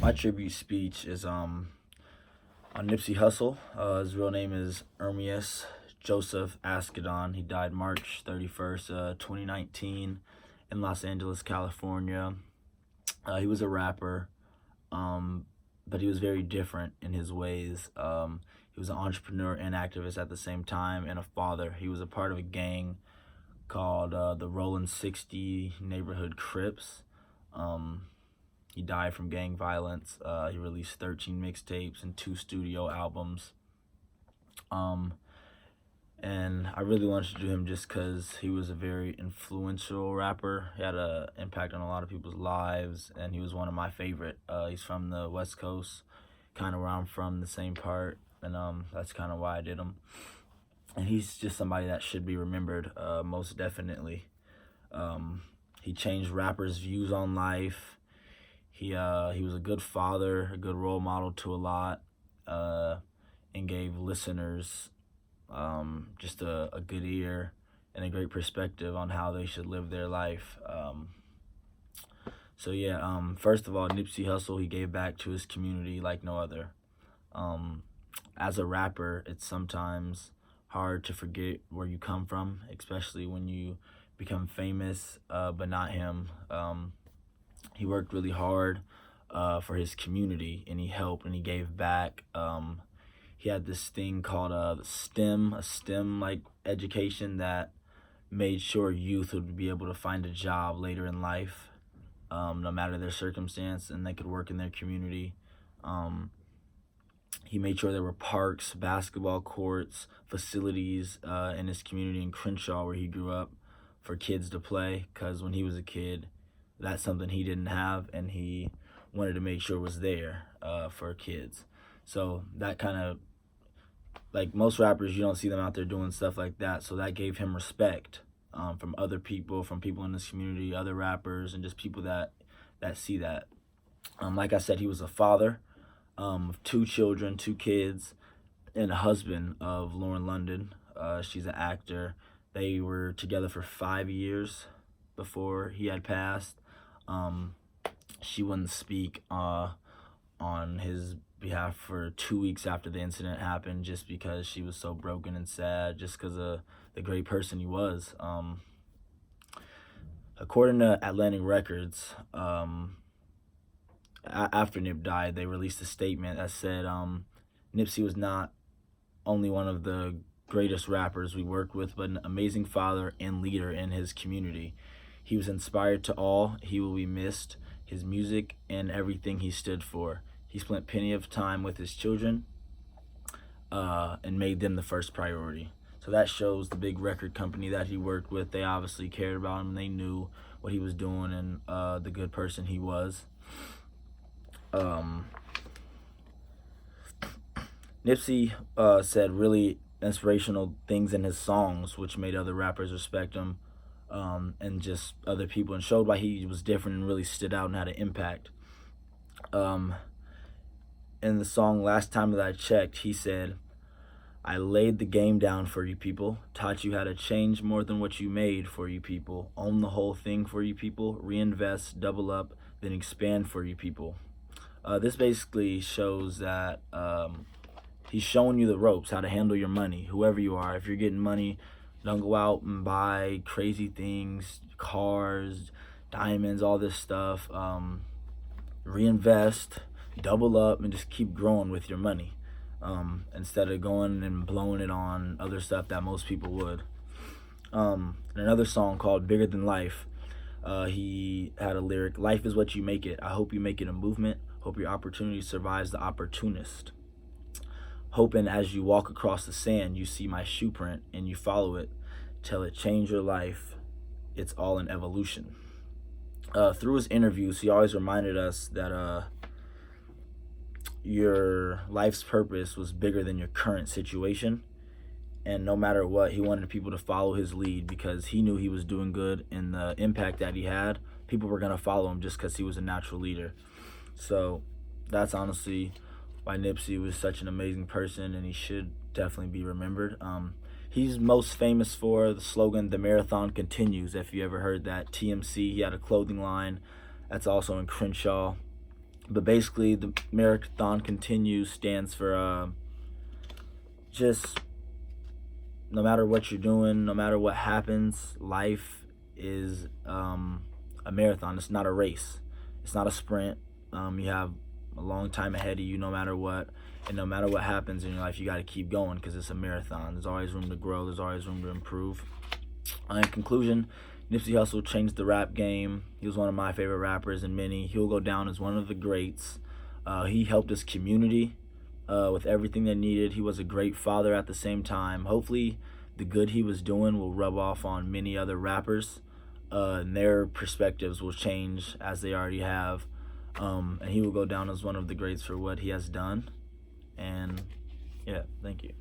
My tribute speech is on Nipsey Hussle. His real name is Ermias Joseph Askedon. He died March 31st, 2019 in Los Angeles, California. He was a rapper, but he was very different in his ways. He was an entrepreneur and activist at the same time, and a father. He was a part of a gang called the Rollin' 60 Neighborhood Crips. He died from gang violence. He released 13 mixtapes and 2 studio albums. And I really wanted to do him just because he was a very influential rapper. He had an impact on a lot of people's lives, and he was one of my favorite. He's from the West Coast, kind of where I'm from, the same part, and that's kind of why I did him. And he's just somebody that should be remembered, most definitely. He changed rappers' views on life. He was a good father, a good role model to a lot, and gave listeners just a good ear and a great perspective on how they should live their life. First of all, Nipsey Hussle, he gave back to his community like no other. As a rapper, it's sometimes hard to forget where you come from, especially when you become famous, but not him. He worked really hard for his community, and he helped and he gave back. He had this thing called a STEM like education that made sure youth would be able to find a job later in life, no matter their circumstance, and they could work in their community. He made sure there were parks, basketball courts, facilities in his community in Crenshaw where he grew up for kids to play, because when he was a kid, that's something he didn't have, and he wanted to make sure it was there for kids. So that kind of, like most rappers, you don't see them out there doing stuff like that, so that gave him respect from other people, from people in this community, other rappers, and just people that see that. Like I said, he was a father of 2 children, 2 kids, and a husband of Lauren London. She's an actor. They were together for 5 years before he had passed. She wouldn't speak on his behalf for 2 weeks after the incident happened, just because she was so broken and sad, just because of the great person he was. According to Atlantic Records, after Nip died, they released a statement that said Nipsey was not only one of the greatest rappers we worked with, but an amazing father and leader in his community. He was inspired to all. He will be missed. His music and everything he stood for. He spent plenty of time with his children and made them the first priority. So that shows the big record company that he worked with. They obviously cared about him, and they knew what he was doing and the good person he was. Nipsey said really inspirational things in his songs, which made other rappers respect him, and just other people, and showed why he was different and really stood out and had an impact. In the song Last Time That I Checked, he said, "I laid the game down for you people, taught you how to change more than what you made for you people, own the whole thing for you people, reinvest, double up, then expand for you people." This basically shows that he's showing you the ropes, how to handle your money, whoever you are. If you're getting money, don't go out and buy crazy things, cars, diamonds, all this stuff. Reinvest, double up, and just keep growing with your money, instead of going and blowing it on other stuff that most people would. In another song called Bigger Than Life, he had a lyric, "Life is what you make it. I hope you make it a movement. Hope your opportunity survives the opportunist. Hoping as you walk across the sand, you see my shoe print and you follow it till it change your life. It's all an evolution." Through his interviews, he always reminded us that your life's purpose was bigger than your current situation. And no matter what, he wanted people to follow his lead because he knew he was doing good, and the impact that he had, people were going to follow him just because he was a natural leader. So that's honestly why Nipsey was such an amazing person, and he should definitely be remembered. He's most famous for the slogan, "The Marathon Continues," if you ever heard that. TMC, he had a clothing line that's also in Crenshaw. But basically, the Marathon Continues stands for just no matter what you're doing, no matter what happens, life is a marathon. It's not a race. It's not a sprint. You have a long time ahead of you no matter what. And no matter what happens in your life, you got to keep going because it's a marathon. There's always room to grow. There's always room to improve. In conclusion, Nipsey Hussle changed the rap game. He was one of my favorite rappers, and many. He'll go down as one of the greats. He helped his community with everything they needed. He was a great father at the same time. Hopefully, the good he was doing will rub off on many other rappers, and their perspectives will change as they already have. And he will go down as one of the greats for what he has done. And yeah, thank you.